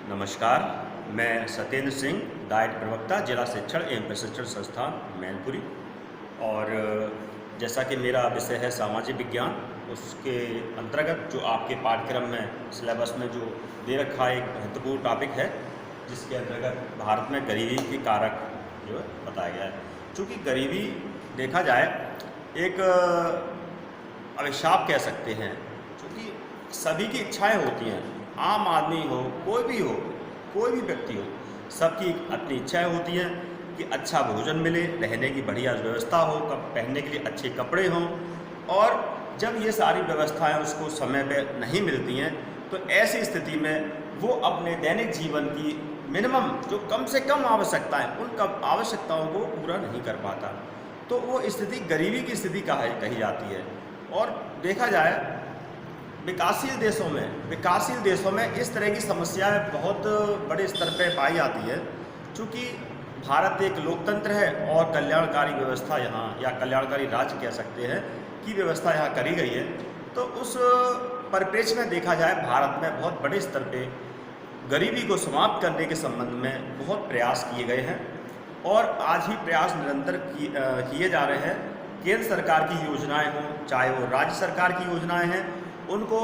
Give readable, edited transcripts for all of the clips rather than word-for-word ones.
नमस्कार, मैं सत्येंद्र सिंह, डाइट प्रवक्ता, जिला शिक्षण एवं प्रशिक्षण संस्थान मैनपुरी। और जैसा कि मेरा विषय है सामाजिक विज्ञान, उसके अंतर्गत जो आपके पाठ्यक्रम में सिलेबस में जो दे रखा एक महत्वपूर्ण टॉपिक है, जिसके अंतर्गत भारत में गरीबी के कारक जो है बताया गया है। चूँकि गरीबी देखा जाए एक अभिशाप कह सकते हैं, क्योंकि सभी की इच्छाएं होती हैं। आम आदमी हो, कोई भी हो, कोई भी व्यक्ति हो, सबकी अपनी इच्छाएं होती हैं कि अच्छा भोजन मिले, रहने की बढ़िया व्यवस्था हो, पहनने के लिए अच्छे कपड़े हों। और जब ये सारी व्यवस्थाएं उसको समय पे नहीं मिलती हैं, तो ऐसी स्थिति में वो अपने दैनिक जीवन की मिनिमम जो कम से कम आवश्यकताएं, उन आवश्यकताओं को पूरा नहीं कर पाता। तो वो स्थिति गरीबी की स्थिति कही जाती है। और देखा जाए विकासशील देशों में इस तरह की समस्याएं बहुत बड़े स्तर पर पाई जाती है। चूँकि भारत एक लोकतंत्र है और कल्याणकारी व्यवस्था यहाँ, या कल्याणकारी राज्य कह सकते हैं, की व्यवस्था यहाँ करी गई है। तो उस परिप्रेक्ष्य में देखा जाए, भारत में बहुत बड़े स्तर पे गरीबी को समाप्त करने के संबंध में बहुत प्रयास किए गए हैं और आज भी प्रयास निरंतर किए जा रहे हैं। केंद्र सरकार की योजनाएं हों, चाहे वो राज्य सरकार की योजनाएं हैं, उनको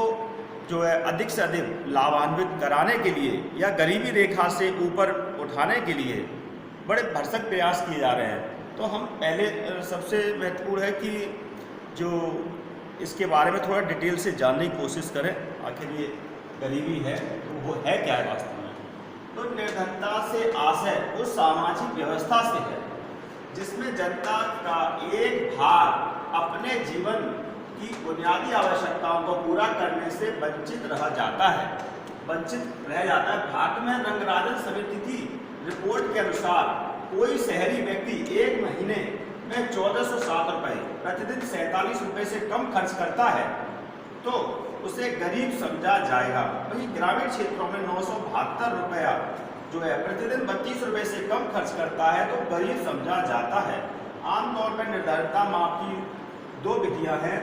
जो है अधिक से अधिक लाभान्वित कराने के लिए या गरीबी रेखा से ऊपर उठाने के लिए बड़े भरसक प्रयास किए जा रहे हैं। तो हम पहले सबसे महत्वपूर्ण है कि जो इसके बारे में थोड़ा डिटेल से जानने की कोशिश करें, आखिर ये गरीबी है तो वो है क्या है वास्तव में। तो निर्धनता से आशय उस सामाजिक व्यवस्था से है जिसमें जनता का एक भाग अपने जीवन की बुनियादी आवश्यकताओं को पूरा करने से वंचित रह जाता है। भारत में रंगराजन समिति की रिपोर्ट के अनुसार कोई शहरी व्यक्ति एक महीने में 1407 रुपये, प्रतिदिन 47 रुपये से कम खर्च करता है तो उसे गरीब समझा जाएगा। वहीं ग्रामीण क्षेत्रों में 972 रुपया जो है प्रतिदिन 32 रुपये से कम खर्च करता है तो गरीब समझा जाता है। आमतौर पर निर्धनता माप की 2 विधियाँ हैं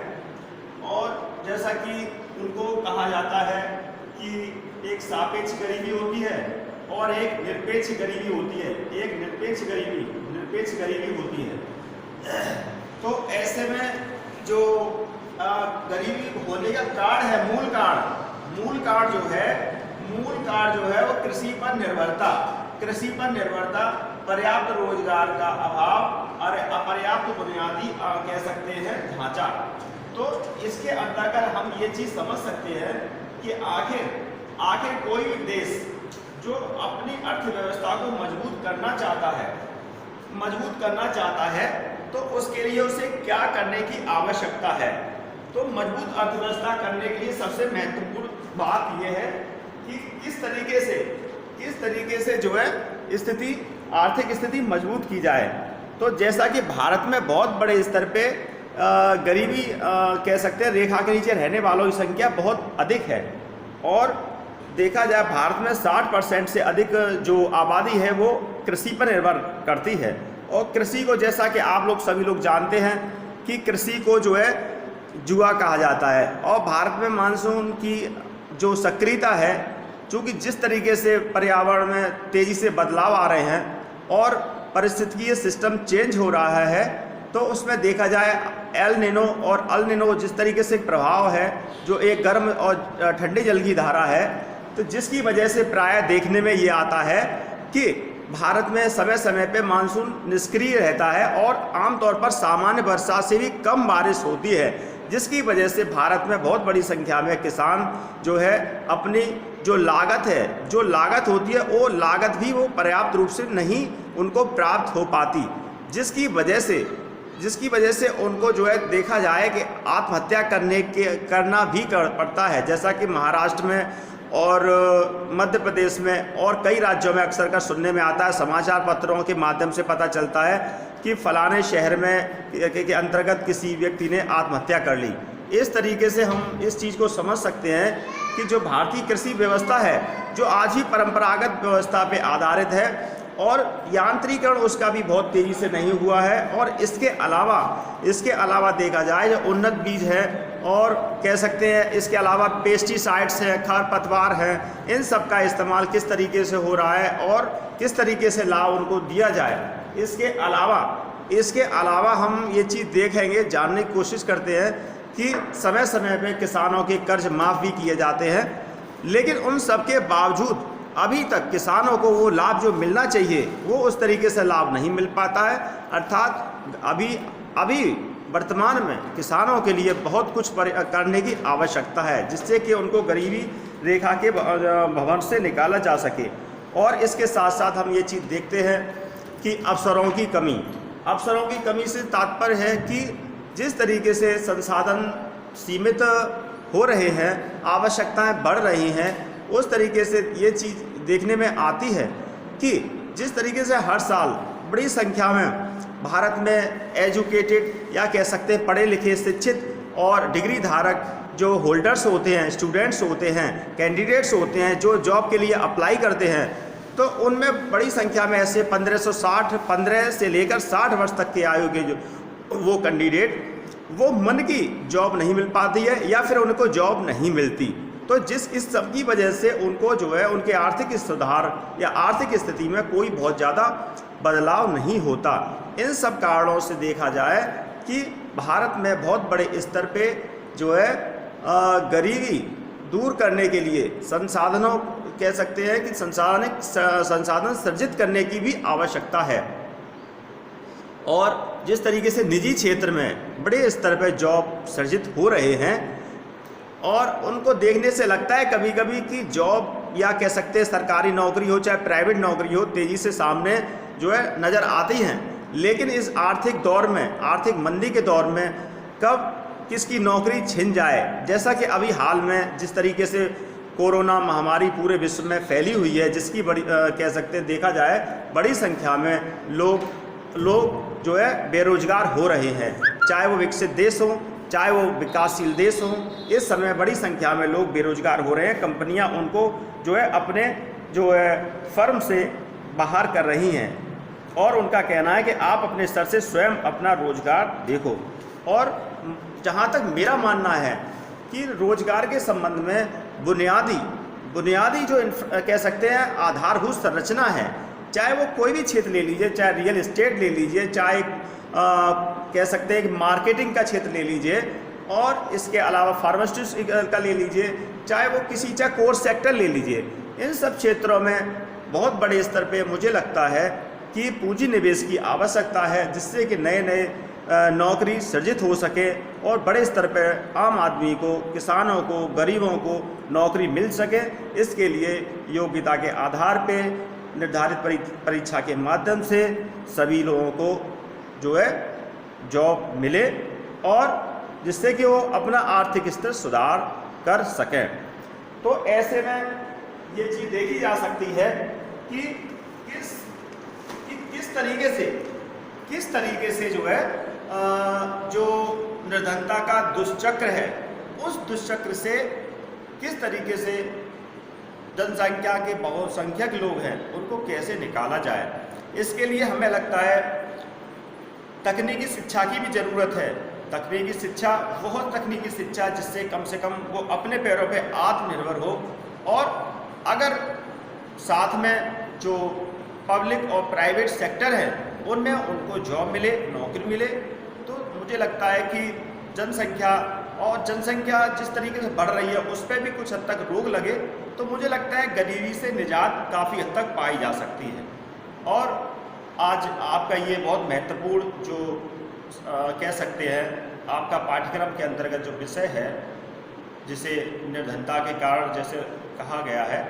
और जैसा कि उनको कहा जाता है कि एक सापेक्ष गरीबी होती है और एक निरपेक्ष गरीबी होती है। एक निरपेक्ष गरीबी होती है। तो ऐसे में जो गरीबी होने का कारण है, मूल कारण जो है वो कृषि पर निर्भरता, पर्याप्त रोजगार का अभाव और अपर्याप्त बुनियादी कह सकते हैं ढांचा। तो इसके अंतर्गत हम ये चीज़ समझ सकते हैं कि आखिर कोई भी देश जो अपनी अर्थव्यवस्था को मजबूत करना चाहता है तो उसके लिए उसे क्या करने की आवश्यकता है। तो मजबूत अर्थव्यवस्था करने के लिए सबसे महत्वपूर्ण बात यह है कि किस तरीके से जो है आर्थिक स्थिति मजबूत की जाए। तो जैसा कि भारत में बहुत बड़े स्तर पे गरीबी कह सकते हैं रेखा के नीचे रहने वालों की संख्या बहुत अधिक है और देखा जाए भारत में 60% से अधिक जो आबादी है वो कृषि पर निर्भर करती है। और कृषि को, जैसा कि आप लोग सभी लोग जानते हैं कि कृषि को जो है जुआ कहा जाता है। और भारत में मानसून की जो सक्रियता है, चूँकि जिस तरीके से पर्यावरण में तेज़ी से बदलाव आ रहे हैं और पारिस्थितिकीय सिस्टम चेंज हो रहा है, तो उसमें देखा जाए एल निनो और अल निनो जिस तरीके से प्रभाव है, जो एक गर्म और ठंडे जल की धारा है, तो जिसकी वजह से प्रायः देखने में ये आता है कि भारत में समय समय पे मानसून निष्क्रिय रहता है और आमतौर पर सामान्य वर्षा से भी कम बारिश होती है, जिसकी वजह से भारत में बहुत बड़ी संख्या में किसान जो है अपनी जो लागत होती है वो लागत भी वो पर्याप्त रूप से नहीं उनको प्राप्त हो पाती, जिसकी वजह से उनको जो है देखा जाए कि आत्महत्या करना भी पड़ता है। जैसा कि महाराष्ट्र में और मध्य प्रदेश में और कई राज्यों में अक्सर कर सुनने में आता है, समाचार पत्रों के माध्यम से पता चलता है कि फलाने शहर में के अंतर्गत किसी व्यक्ति ने आत्महत्या कर ली। इस तरीके से हम इस चीज़ को समझ सकते हैं कि जो भारतीय कृषि व्यवस्था है, जो आज ही परंपरागत व्यवस्था पे आधारित है और यांत्रिकरण उसका भी बहुत तेज़ी से नहीं हुआ है। और इसके अलावा देखा जाए जो उन्नत बीज है और कह सकते हैं इसके अलावा पेस्टिसाइड्स हैं, खरपतवार हैं, इन सब का इस्तेमाल किस तरीके से हो रहा है और किस तरीके से लाभ उनको दिया जाए। इसके अलावा हम ये चीज़ देखेंगे, जानने की कोशिश करते हैं कि समय समय पे किसानों के कर्ज माफ़ भी किए जाते हैं, लेकिन उन सब के बावजूद अभी तक किसानों को वो लाभ जो मिलना चाहिए वो उस तरीके से लाभ नहीं मिल पाता है। अर्थात अभी वर्तमान में किसानों के लिए बहुत कुछ करने की आवश्यकता है, जिससे कि उनको गरीबी रेखा के भवन से निकाला जा सके। और इसके साथ साथ हम ये चीज़ देखते हैं कि अवसरों की कमी से तात्पर्य है कि जिस तरीके से संसाधन सीमित हो रहे हैं, आवश्यकताएं बढ़ रही हैं, उस तरीके से ये चीज़ देखने में आती है कि जिस तरीके से हर साल बड़ी संख्या में भारत में एजुकेटेड या कह सकते हैं पढ़े लिखे, शिक्षित और डिग्री धारक जो होल्डर्स होते हैं, स्टूडेंट्स होते हैं, कैंडिडेट्स होते हैं, जो जॉब के लिए अप्लाई करते हैं, तो उनमें बड़ी संख्या में ऐसे 15 से लेकर 60 वर्ष तक के आयु के जो वो कैंडिडेट वो मन की जॉब नहीं मिल पाती है या फिर उनको जॉब नहीं मिलती। तो इस सब की वजह से उनको जो है उनके आर्थिक सुधार या आर्थिक स्थिति में कोई बहुत ज़्यादा बदलाव नहीं होता। इन सब कारणों से देखा जाए कि भारत में बहुत बड़े स्तर पे जो है गरीबी दूर करने के लिए संसाधनों कह सकते हैं कि संसाधन सृजित करने की भी आवश्यकता है। और जिस तरीके से निजी क्षेत्र में बड़े स्तर पर जॉब सृजित हो रहे हैं और उनको देखने से लगता है कभी कभी कि जॉब या कह सकते हैं सरकारी नौकरी हो चाहे प्राइवेट नौकरी हो, तेज़ी से सामने जो है नज़र आती हैं, लेकिन इस आर्थिक दौर में, आर्थिक मंदी के दौर में कब किसकी नौकरी छिन जाए। जैसा कि अभी हाल में जिस तरीके से कोरोना महामारी पूरे विश्व में फैली हुई है, जिसकी बड़ी कह सकते हैं देखा जाए बड़ी संख्या में लोग जो है बेरोजगार हो रहे हैं, चाहे वो विकसित देश हो चाहे वो विकासशील देश हो। इस समय बड़ी संख्या में लोग बेरोजगार हो रहे हैं, कंपनियां उनको जो है अपने जो है फर्म से बाहर कर रही हैं और उनका कहना है कि आप अपने स्तर से स्वयं अपना रोजगार देखो। और जहां तक मेरा मानना है कि रोजगार के संबंध में बुनियादी जो कह सकते हैं आधारभूत संरचना है, चाहे वो कोई भी क्षेत्र ले लीजिए, चाहे रियल एस्टेट ले लीजिए, चाहे कह सकते हैं कि मार्केटिंग का क्षेत्र ले लीजिए और इसके अलावा फार्मास्यूटिकल का ले लीजिए, चाहे वो चाहे कोर सेक्टर ले लीजिए, इन सब क्षेत्रों में बहुत बड़े स्तर पे मुझे लगता है कि पूंजी निवेश की आवश्यकता है, जिससे कि नए नौकरी सृजित हो सके और बड़े स्तर पर आम आदमी को, किसानों को, गरीबों को नौकरी मिल सके। इसके लिए योग्यता के आधार पे निर्धारित परीक्षा के माध्यम से सभी लोगों को जो है जॉब मिले और जिससे कि वो अपना आर्थिक स्तर सुधार कर सकें। तो ऐसे में ये चीज़ देखी जा सकती है कि किस तरीके से जो है जो निर्धनता का दुष्चक्र है, उस दुष्चक्र से किस तरीके से जनसंख्या के बहुसंख्यक लोग हैं उनको कैसे निकाला जाए। इसके लिए हमें लगता है तकनीकी शिक्षा की भी ज़रूरत है। तकनीकी शिक्षा, बहुत तकनीकी शिक्षा जिससे कम से कम वो अपने पैरों पे आत्मनिर्भर हो और अगर साथ में जो पब्लिक और प्राइवेट सेक्टर है उनमें उनको जॉब मिले, नौकरी मिले, तो मुझे लगता है कि जनसंख्या जिस तरीके से बढ़ रही है उस पर भी कुछ हद तक रोक लगे तो मुझे लगता है गरीबी से निजात काफ़ी हद तक पाई जा सकती है। और आज आपका ये बहुत महत्वपूर्ण जो कह सकते हैं आपका पाठ्यक्रम के अंतर्गत जो विषय है, जिसे निर्धनता के कारण जैसे कहा गया है,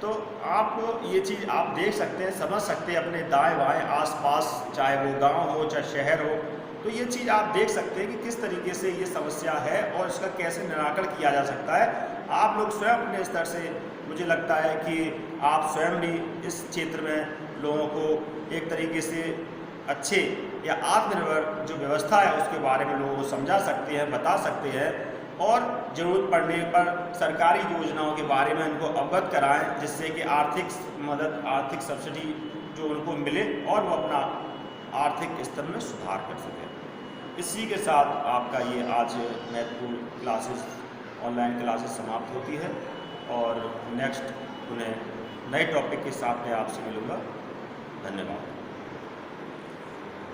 तो आप ये चीज़ आप देख सकते हैं, समझ सकते हैं अपने दाएं बाएं आसपास, चाहे वो गांव हो चाहे शहर हो, तो ये चीज़ आप देख सकते हैं कि किस तरीके से ये समस्या है और इसका कैसे निराकरण किया जा सकता है। आप लोग स्वयं अपने स्तर से, मुझे लगता है कि आप स्वयं भी इस क्षेत्र में लोगों को एक तरीके से अच्छे या आत्मनिर्भर जो व्यवस्था है उसके बारे में लोगों को समझा सकते हैं, बता सकते हैं और ज़रूरत पड़ने पर सरकारी योजनाओं के बारे में उनको अवगत कराएं, जिससे कि आर्थिक मदद, आर्थिक सब्सिडी जो उनको मिले और वो अपना आर्थिक स्तर में सुधार कर सकें। इसी के साथ आपका ये आज महत्वपूर्ण क्लासेस, ऑनलाइन क्लासेस समाप्त होती है और नेक्स्ट उन्हें नए टॉपिक के साथ मैं आपसे मिलूँगा। धन्यवाद।